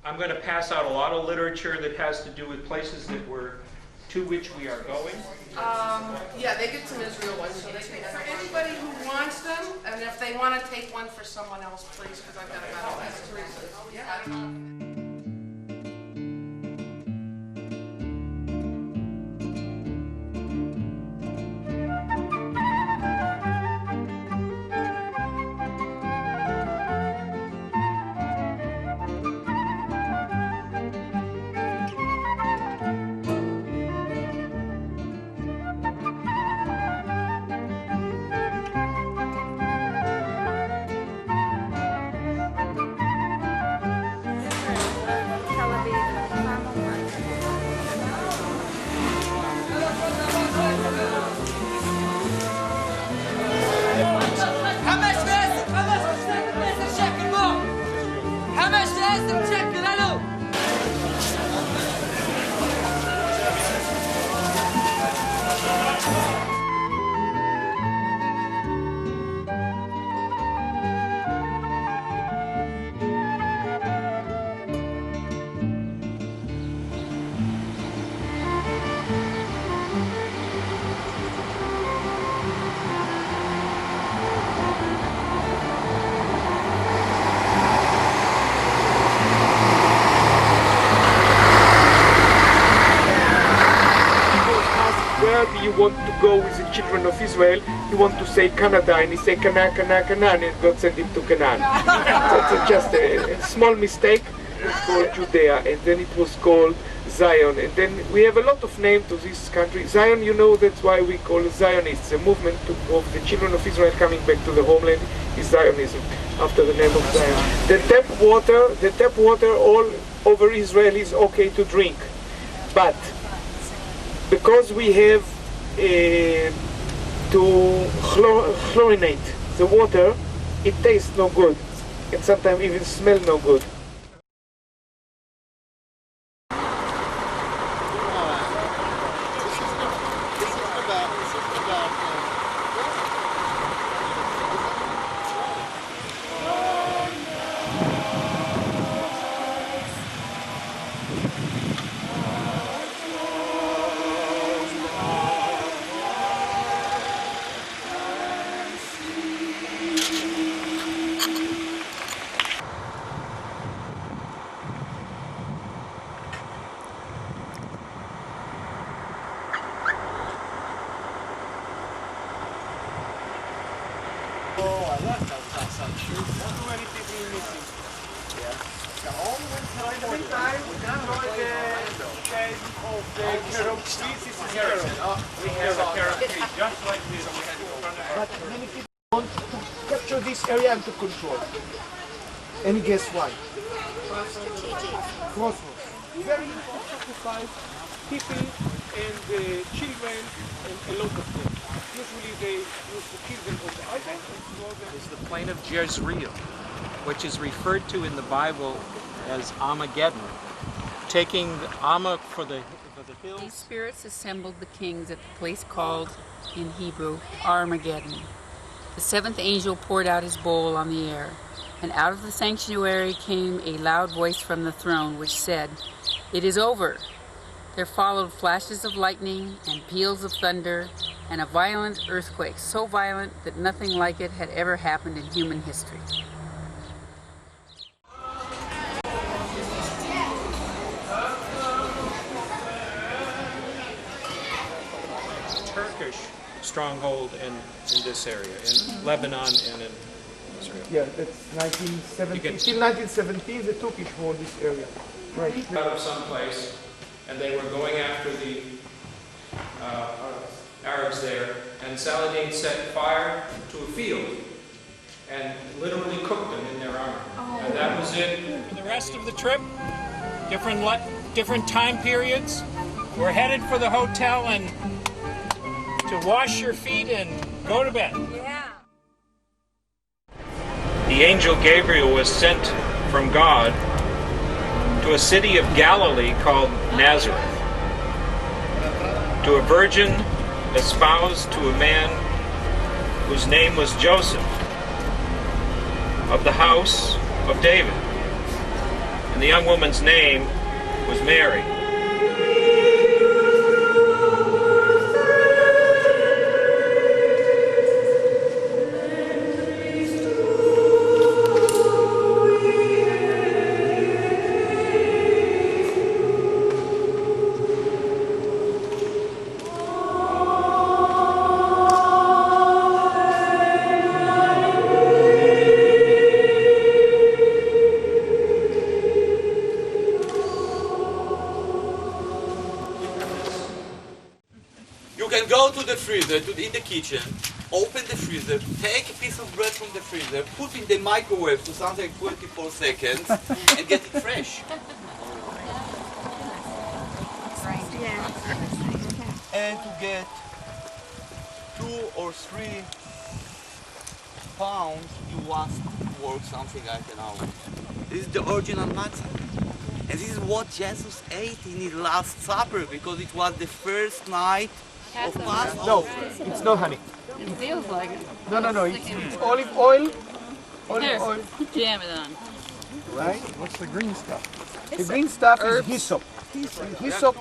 I'm going to pass out a lot of literature that has to do with places to which we are going. Yeah, they get some Israel ones, so they can, for anybody who wants them, and if they want to take one for someone else, please, because I've got about three. Yeah. Where do you want to go with the children of Israel? You want to say Canada, and he say Canaan, and God sent him to Canaan. So it's just a small mistake. It's called Judea, and then it was called Zion, and then we have a lot of names to this country. Zion, you know, that's why we call it Zionists. The movement of the children of Israel coming back to the homeland is Zionism, after the name of Zion. The tap water all over Israel is okay to drink, but because we have to chlorinate the water, it tastes no good, and sometimes even smell no good. But many people want to capture this area and to control. Any guess why? Crossroads. Very important sacrifice, people and children and a lot of them. Usually they used to kill them on the island and throw them. Is the plain of Jezreel, which is referred to in the Bible as Armageddon, taking the Amma for the hills. These spirits assembled the kings at the place called, in Hebrew, Armageddon. The seventh angel poured out his bowl on the air, and out of the sanctuary came a loud voice from the throne, which said, "It is over." There followed flashes of lightning and peals of thunder and a violent earthquake, so violent that nothing like it had ever happened in human history. Turkish stronghold in this area, in Lebanon and in Israel. Yeah, that's 1917. Till 1917, the Turkish hold this area. Right. Out of someplace, and they were going after the Arabs there, and Saladin set fire to a field and literally cooked them in their armor. And that was it. For the rest of the trip, different time periods. We're headed for the hotel and to wash your feet and go to bed. Yeah. The angel Gabriel was sent from God to a city of Galilee called Nazareth, to a virgin espoused to a man whose name was Joseph, of the house of David. And the young woman's name was Mary. You can go to the freezer, in the kitchen, open the freezer, take a piece of bread from the freezer, put in the microwave to something like 24 seconds, and get it fresh. And to get 2 or 3 pounds, you must work something like an hour. This is the original matzah. And this is what Jesus ate in his Last Supper, because it was the first night of Passover. No, it's not honey. It feels like it. No. It's olive oil. Here, Olive oil. jam it on. Right? What's the green stuff? The green stuff is hyssop. Hyssop.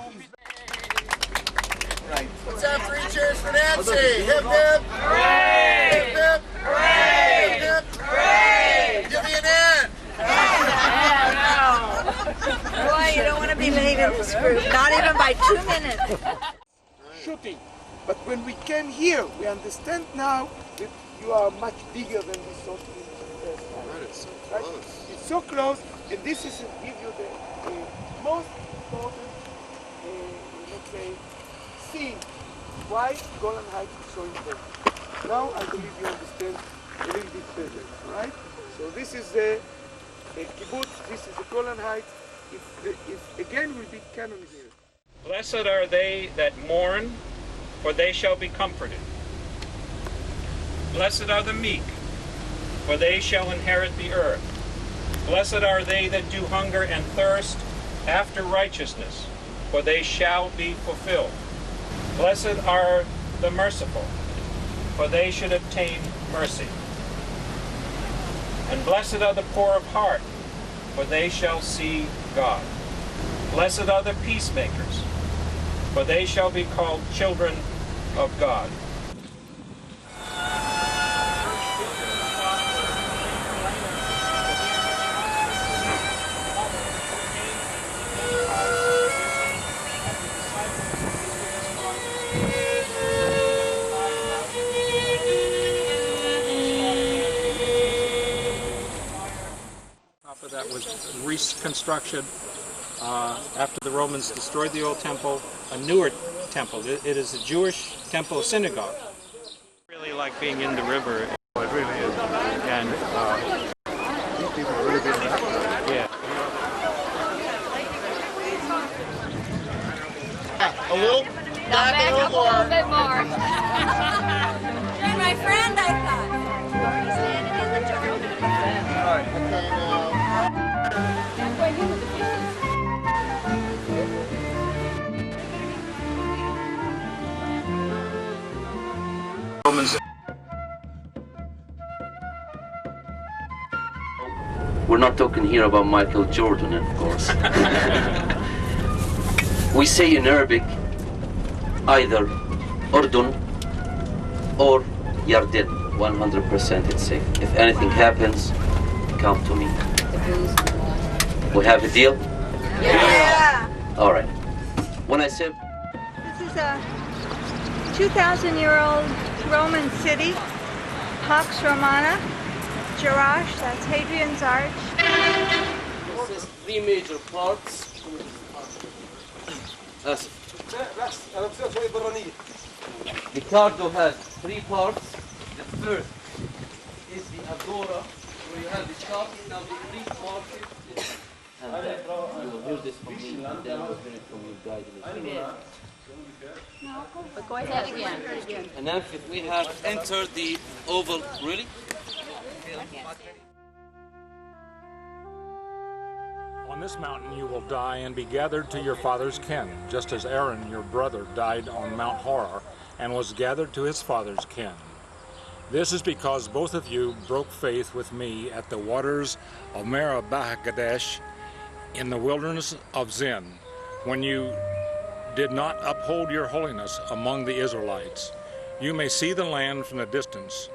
Right. Let's have 3 cheers for Nancy! Hip hip! Hooray! Hip hip! Hooray! Hip hip! Hooray! Give me an end! Boy, you don't want to be late in this group, not even by 2 minutes. Shooting. But when we came here, we understand now that you are much bigger than we thought in the first time. Right, it's so Right? close. It's so close, and this is to give you the most important, let's say, scene why Golan Heights is so important. Now I believe you understand a little bit better, right? So this is the kibbutz, this is the Golan Heights. If again will be canon here. Blessed are they that mourn, for they shall be comforted. Blessed are the meek, for they shall inherit the earth. Blessed are they that do hunger and thirst after righteousness, for they shall be fulfilled. Blessed are the merciful, for they should obtain mercy. And blessed are the poor of heart, for they shall see God. Blessed are the peacemakers, for they shall be called children of God. That was reconstruction after the Romans destroyed the old temple, a newer temple. It is a Jewish temple synagogue. Really like being in the river. Oh, it really is. And these people are really good. Yeah. A little back, a little more. bit more. You're my friend, I thought. Standing in the door. Okay, now. Romans. We're not talking here about Michael Jordan, of course. We say in Arabic either Urdun or Yarden. 100% it's safe. If anything happens, come to me. We have a deal? Yeah. All right. When I said This is a 2,000-year-old Roman city. Pax Romana. Jerash, that's Hadrian's Arch. this is 3 major parts. The Cardo has 3 parts. The first is the Agora, where you have the shop. Now the Greek market. And you will hear this from me, and then you will hear it from your guide. But go ahead again. And then we have entered the oval, really? On this mountain you will die and be gathered to your father's kin, just as Aaron, your brother, died on Mount Horor and was gathered to his father's kin. This is because both of you broke faith with me at the waters of Meribah Kadesh in the wilderness of Zin, when you did not uphold your holiness among the Israelites. You may see the land from the distance,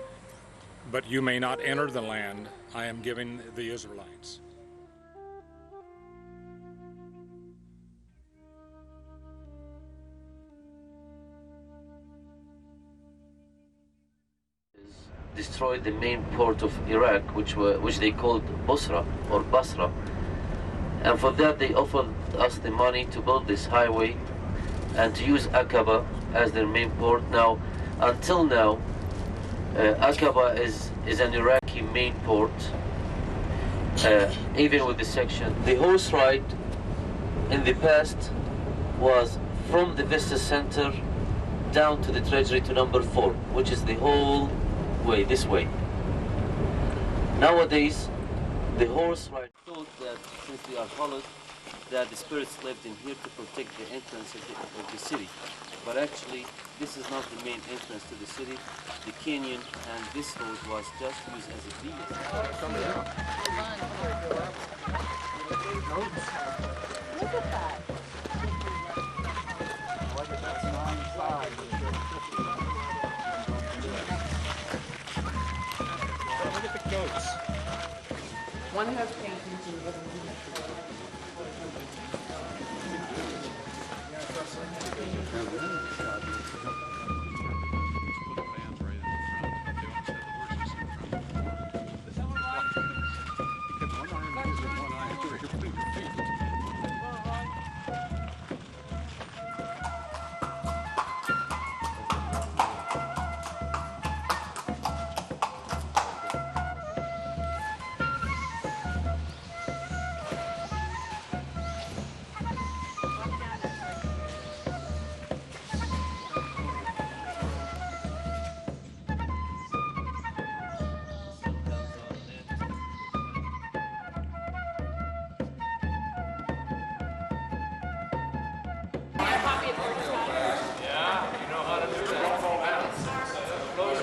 but you may not enter the land I am giving the Israelites. Destroyed the main port of Iraq, which they called Basra or Basra, and for that they offered us the money to build this highway and to use Aqaba as their main port. Now, until now, Aqaba is an Iraqi main port, even with the section. The horse ride in the past was from the Vista Center down to the Treasury to number 4, which is the whole way, this way. Nowadays, the horse ride thought that since we are followed, that the spirits lived in here to protect the entrance of the city. But actually, this is not the main entrance to the city. The canyon and this road was just used as a vehicle. Look at that. Look at the goats. One has paintings and the other one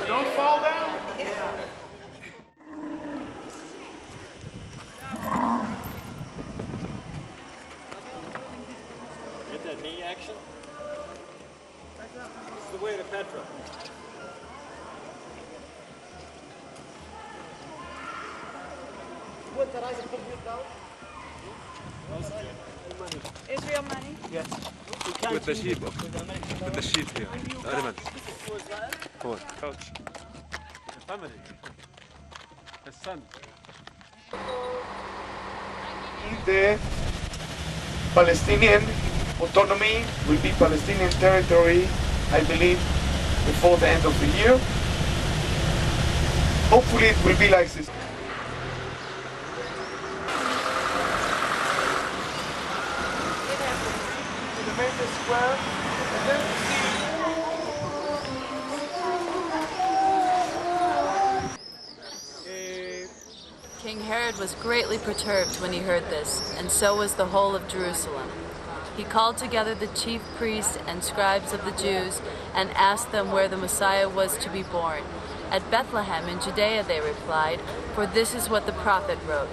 Don't fall down. Get that knee action? It's the way to Petra. Israel money? With the sheep. With the sheep here. The element. Coach. The family. The son. The Palestinian autonomy will be Palestinian territory, I believe, before the end of the year. Hopefully it will be like this. The main square, and then we see King Herod was greatly perturbed when he heard this, and so was the whole of Jerusalem. He called together the chief priests and scribes of the Jews and asked them where the Messiah was to be born. At Bethlehem in Judea, they replied, for this is what the prophet wrote.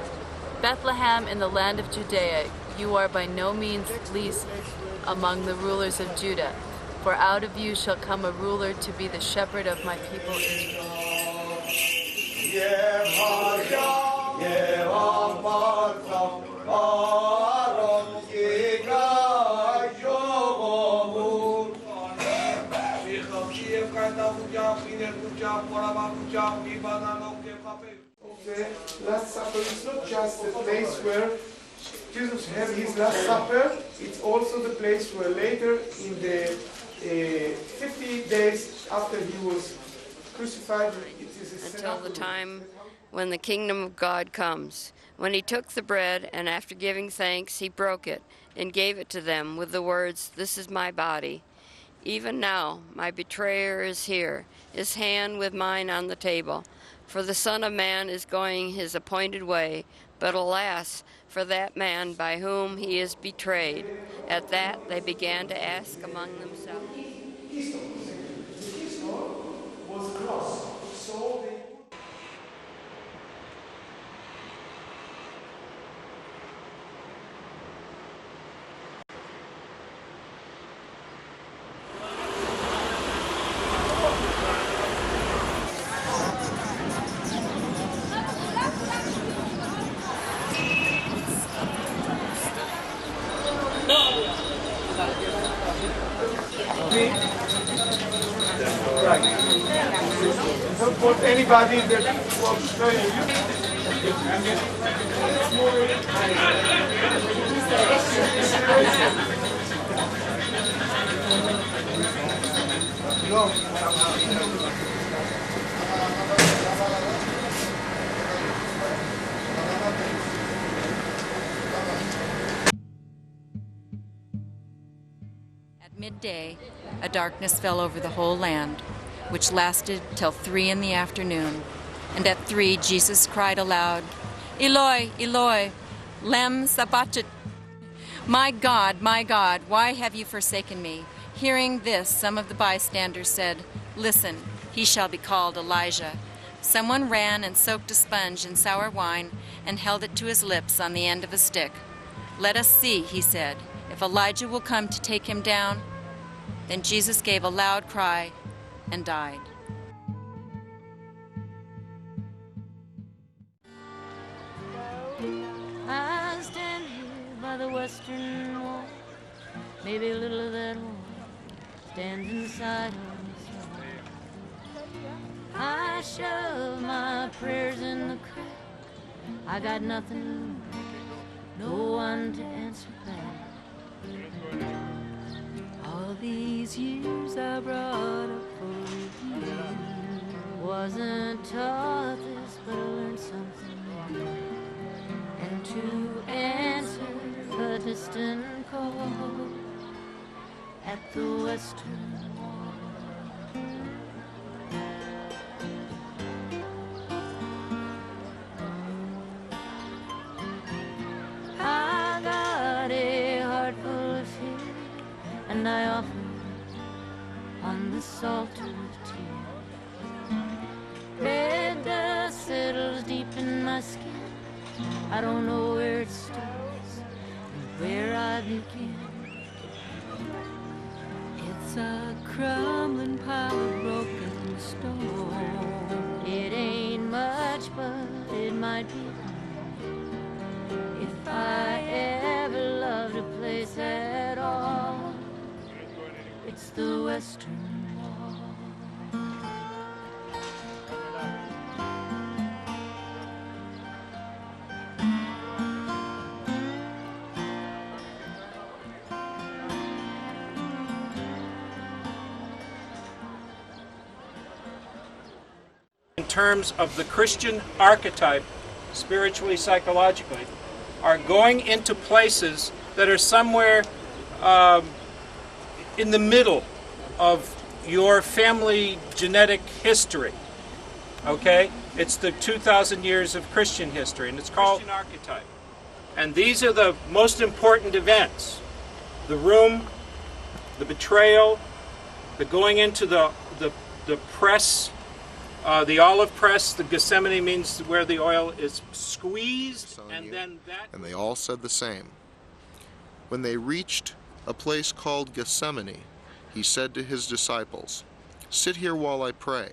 Bethlehem in the land of Judea, you are by no means least among the rulers of Judah, for out of you shall come a ruler to be the shepherd of my people Israel. The Last Supper is not just the place where Jesus had his Last Supper, it's also the place where later in the 50 days after he was crucified, it is a until the time when the kingdom of God comes. When he took the bread and after giving thanks, he broke it and gave it to them with the words, "This is my body. Even now my betrayer is here, his hand with mine on the table. For the Son of Man is going his appointed way, but alas, for that man by whom he is betrayed." At that they began to ask among themselves. was a cross. So they anybody that wants to At midday, a darkness fell over the whole land, which lasted till 3 in the afternoon. And at 3 Jesus cried aloud, Eloi, Eloi, lem sabachthani. My God, why have you forsaken me? Hearing this, some of the bystanders said, Listen, he shall be called Elijah. Someone ran and soaked a sponge in sour wine and held it to his lips on the end of a stick. Let us see, he said, if Elijah will come to take him down. Then Jesus gave a loud cry and died. I stand here by the western wall. Maybe a little of that hole stands inside of me. I shove my prayers in the crack. I got nothing, no one to answer back. All these years I brought up for you. Wasn't taught this, but I learned something new. And to answer the distant call at the western wall. I got a heart full of fear, and I offer it on this altar of tears. Red dust settles deep in my skin. I don't know where it starts and where I begin. It's a crumbling pile of broken stone. It ain't much, but it might be. If I ever loved a place at all, it's the Western Wall. In terms of the Christian archetype, spiritually, psychologically, are going into places that are somewhere in the middle of your family genetic history. Okay? It's the 2,000 years of Christian history, and it's called Christian archetype. And these are the most important events. The room, the betrayal, the going into the press, the olive press. The Gethsemane means where the oil is squeezed, and then that... And they all said the same. When they reached a place called Gethsemane, he said to his disciples, Sit here while I pray.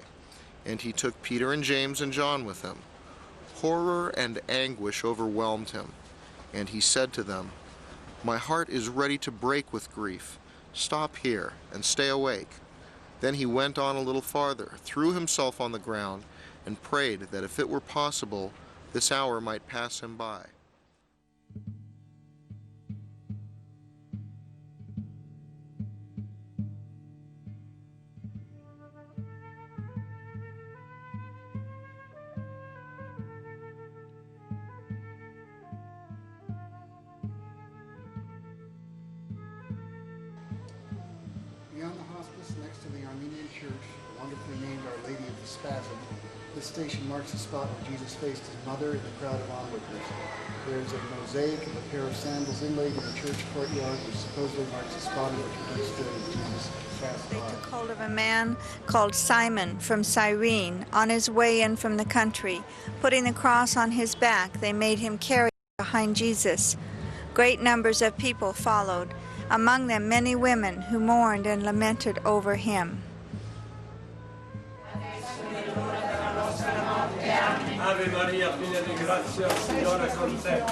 And he took Peter and James and John with him. Horror and anguish overwhelmed him, and he said to them, My heart is ready to break with grief. Stop here and stay awake. Then he went on a little farther, threw himself on the ground, and prayed that if it were possible, this hour might pass him by. Beyond the hospice, next to the Armenian church, wonderfully named Our Lady of the Spasm, this station marks the spot where Jesus faced his mother and the crowd of onlookers. There is a mosaic of a pair of sandals inlaid in the church courtyard, which supposedly marks the spot in which he stood as Jesus passed by. They took hold of a man called Simon from Cyrene on his way in from the country. Putting the cross on his back, they made him carry behind Jesus. Great numbers of people followed, among them many women who mourned and lamented over him. Ave Maria, piena di grazia, il Signore è con te.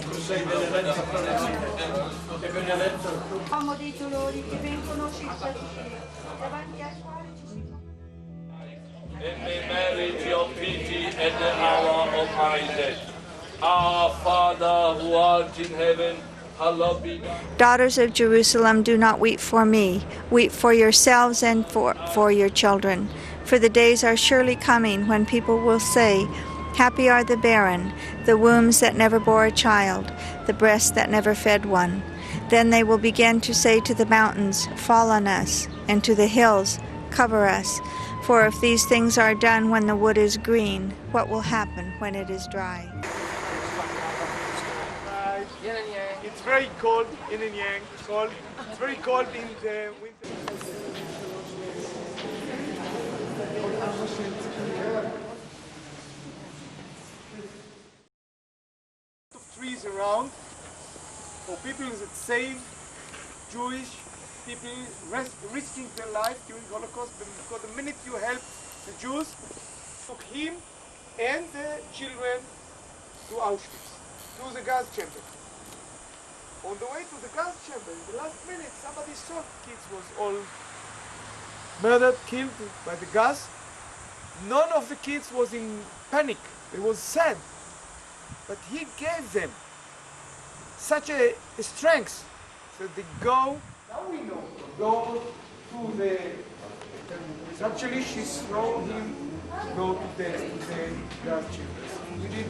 Tu sei benedetta fra le donne, e benedetto il frutto. Uomo dei dolori che vengono cittadini, davanti al quale ci si... in the marriage of pity at the hour of my death. Our Father who art in heaven, hallowed be thy name. Daughters of Jerusalem, do not weep for me. Weep for yourselves and for your children. For the days are surely coming when people will say, happy are the barren, the wombs that never bore a child, the breasts that never fed one. Then they will begin to say to the mountains, fall on us, and to the hills, cover us. For if these things are done when the wood is green, what will happen when it is dry? It's very cold in and yang, cold. It's very cold in the winter. Trees around for people that save Jewish people risking their life during Holocaust, because the minute you help the Jews, took him and the children to Auschwitz, to the gas chamber. On the way to the gas chamber, in the last minute, somebody saw kids was all murdered, killed by the gas. None of the kids was in panic. They was sad. But he gave them such a strength that they go, now we know, go to the, actually she threw him to go to the gas chambers. We did.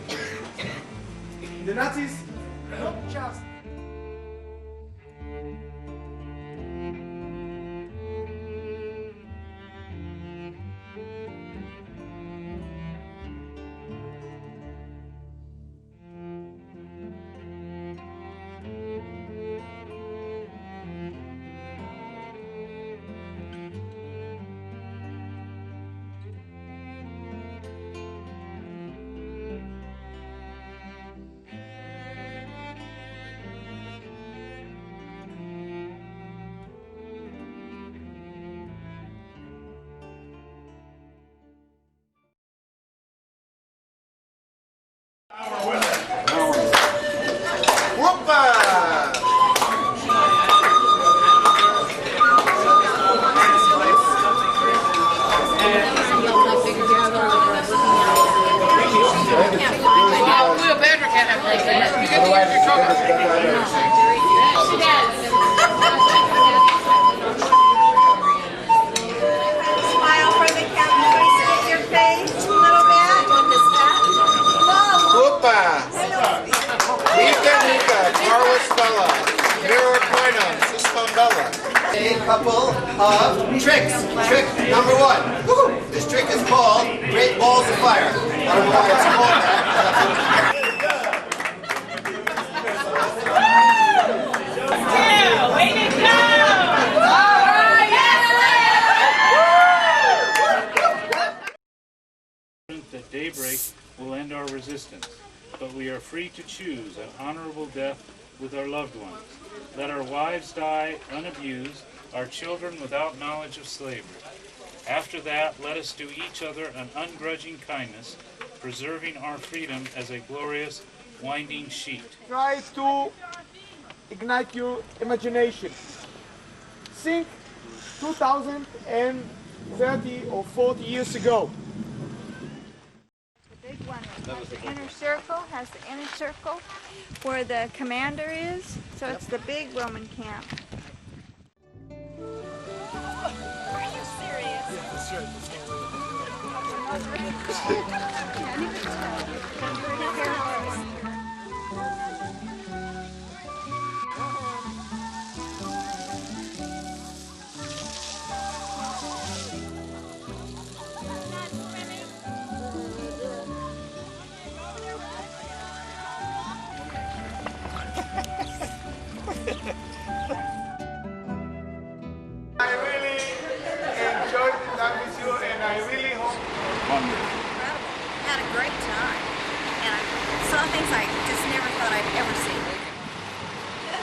The Nazis, not just Smile for the camera. Can we see your face a little bit? Whoopa! Mika Nika, Carlos Bella, Mira Koinum, Suspambella. A couple of tricks. Trick number one. This trick is called Great Balls of Fire. I don't know why it's called that. At daybreak will end our resistance, but we are free to choose an honorable death with our loved ones. Let our wives die unabused, our children without knowledge of slavery. After that, let us do each other an ungrudging kindness, preserving our freedom as a glorious winding sheet. try to ignite your imagination. Think 2030 or 40 years ago. The big one has the inner circle, where the commander is. So it's the big Roman camp. Are you serious? Yeah, that's right. I really enjoyed the time with you, and I really hope. Had a great time, and I saw things I just never thought I'd ever see.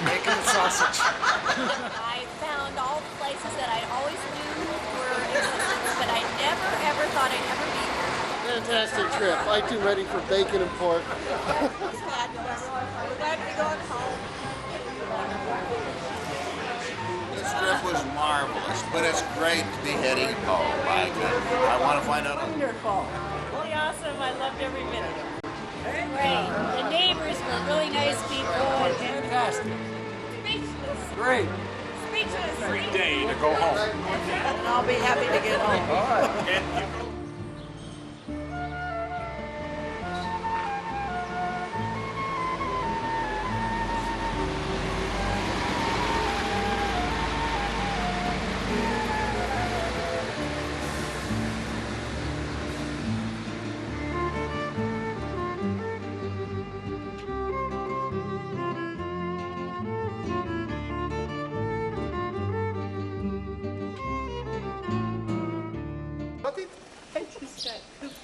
Bacon and sausage. I found all the places that I always knew were existence, but I never ever thought I'd ever be here. Fantastic trip. I too ready for bacon and pork. Fabulous. We're glad to be going home. It's trip was marvelous, but it's great to be heading home. I want to find out. Wonderful. Really awesome. I loved every minute. Great. The neighbors were really nice people. Fantastic. Speechless. Great. Speechless. Great day to go home. I'll be happy to get home. All right.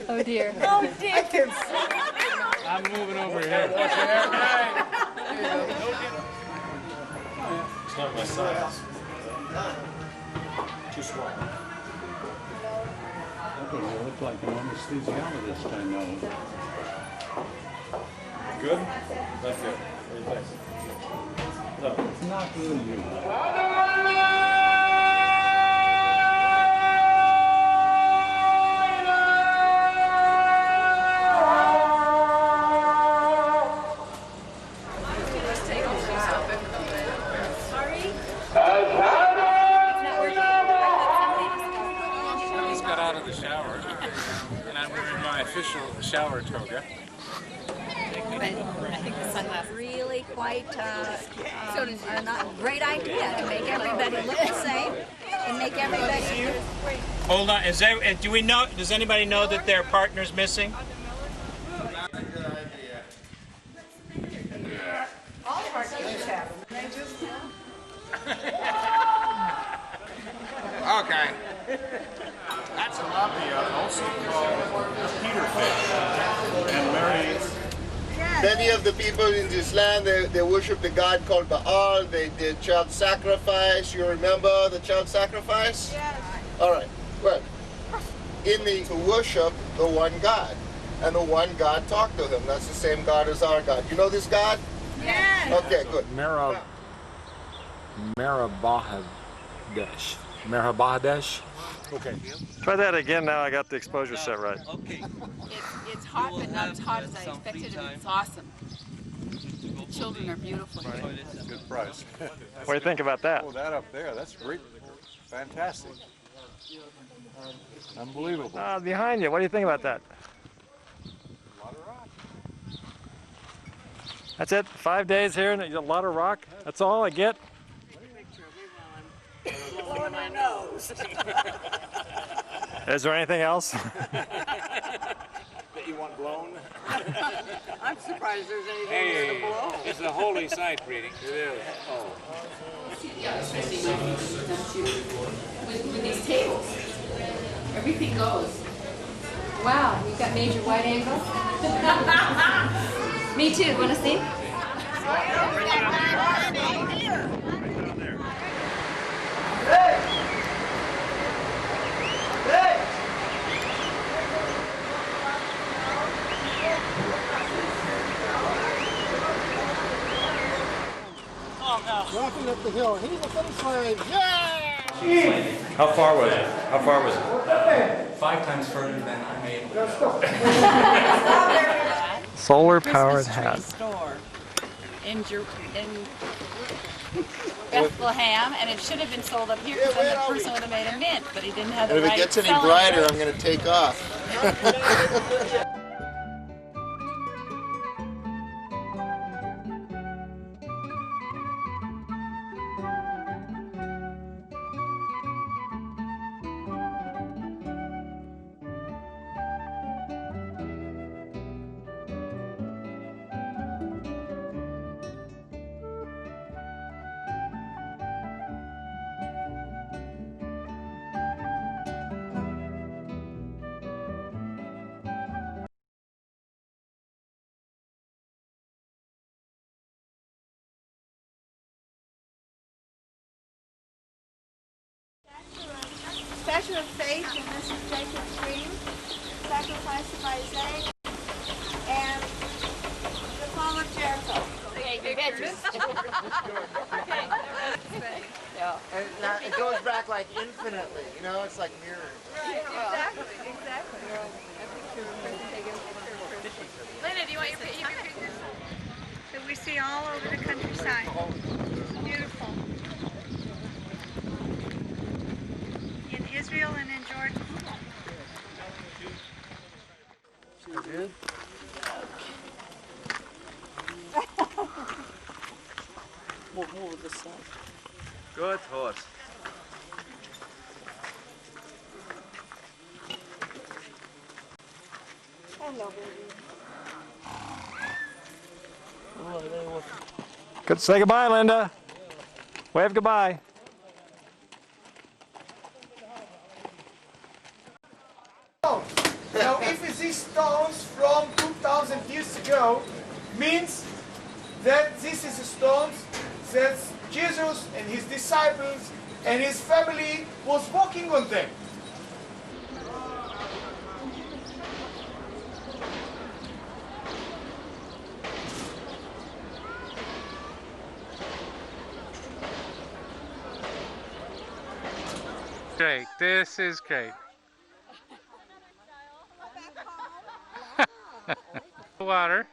Oh dear. Oh dear. I can I'm moving over here. It's not my size. Too small. That doesn't look like an anesthesiologist I know. Good? That's good. What do you think? No. It's not really you. Shower toga. I think the sunglasses really quite a not great idea to make everybody look the same and make everybody. Hold on. Is there? Do we know? Does anybody know that their partner's missing? All of our kids have them. They just Okay. That's a lapia, also called Peter fish. And Mary. Many of the people in this land, they worship the god called Baal. They did child sacrifice. You remember the child sacrifice? Yes. All right. Well, to worship the one God, and the one God talked to him. That's the same God as our God. You know this God? Yes. Okay, good. Merabahadesh. Okay. Try that again now I got the exposure set right. Okay. It's hot, but not as hot as I expected, and it's awesome. The children are beautiful. Good price. What do you think about that? Oh, that up there, that's great. Fantastic. Unbelievable. Behind you, what do you think about that? That's it? 5 days here and a lot of rock? That's all I get? blowing my nose. Is there anything else? That you want blown? I'm surprised there's anything Hey, there to blow. it's a holy site, Breeding. It is. Oh. Yeah, especially with these tables. Everything goes. Wow, you've got major wide angle? Me too, want to see? Walking up the hill. Here's the finish line. Yeah! How far was it? How far was it? 5 times further than I'm able to go. Solar powered Christmas tree hat. store in Bethlehem, and it should have been sold up here because then the person would have made a mint, but he didn't have the And if right it gets any selling brighter, price. I'm going to take off. Statue of Faith, and this is Jacob's dream, sacrifice of Isaac, and the fall of Jericho. Okay, good. Okay. Yeah. And it goes back like infinitely, you know, it's like mirrors. Right, exactly. Linda, do you want your picture? That we see all over the countryside. Beautiful. In Israel and in Jordan. Good. Move this side. Good horse. Hello, baby. Good. Say goodbye, Linda. Wave goodbye. Now, if we see stones from 2,000 years ago, means that this is a stones that Jesus and his disciples and his family was walking on them. Great. This is great. Water.